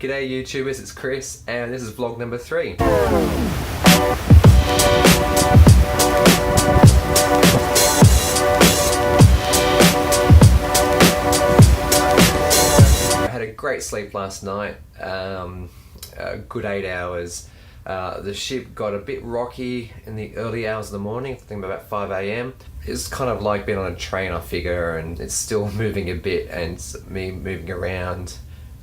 G'day YouTubers, it's Chris and this is vlog number 3. I had a great sleep last night, a good 8 hours. The ship got a bit rocky in the early hours of the morning, I think about 5 AM. It's kind of like being on a train, I figure, and it's still moving a bit, and it's me moving around,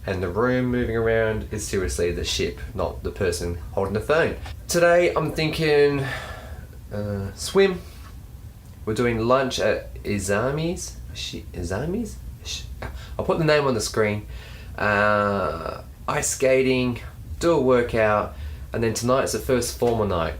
and the room moving around is seriously the ship, not the person holding the phone. Today I'm thinking swim. We're doing lunch at Izami's. Izami's? I'll put the name on the screen. Ice skating, do a workout, and then tonight's the first formal night.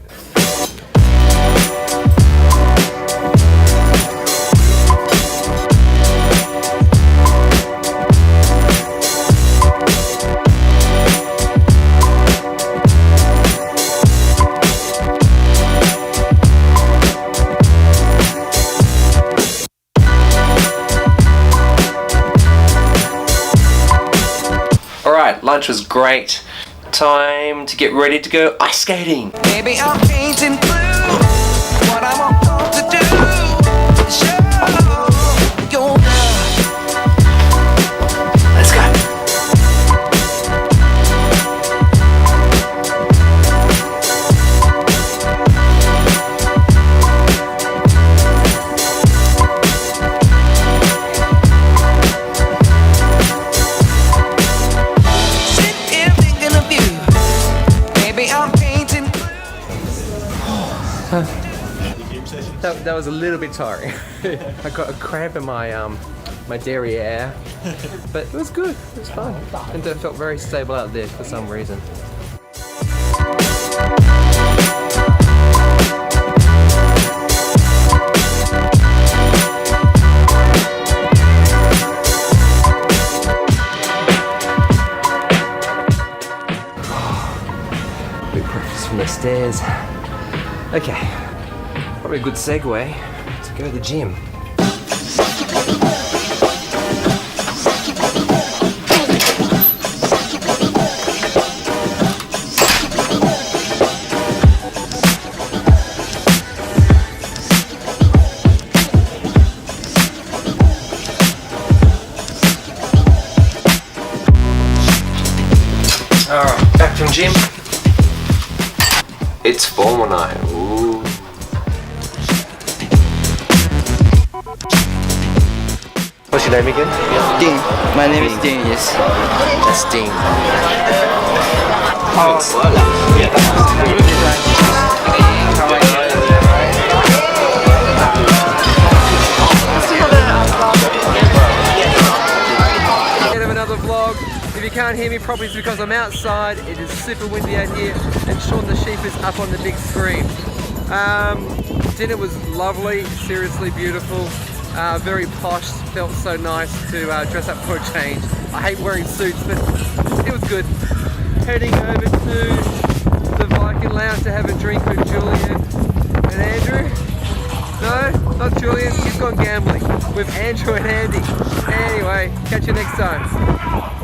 Alright, lunch was great. Time to get ready to go ice skating. Maybe I'm painting blue. What I'm about to do. Show your love. Let's go. Sit here thinking of you. Maybe I'm painting blue. That was a little bit tiring. I got a cramp in my my derriere, but it was good. It was fun, and it felt very stable out there for some reason. Big breakfast from the stairs. Okay, probably a good segue to go to the gym. Alright, back from gym. It's formal night. Ooh. What's your name again? Dean. My name is Dean, yes. That's Dean. End of another vlog. If you can't hear me properly, it's because I'm outside. It is super windy out here, and Sean the sheep is up on the big screen. Dinner was lovely, seriously beautiful. Very posh, felt so nice to dress up for a change. I hate wearing suits, but it was good. Heading over to the Viking Lounge to have a drink with Julian and Andrew. No, not Julian, he's gone gambling. With Andrew and Andy. Anyway, catch you next time.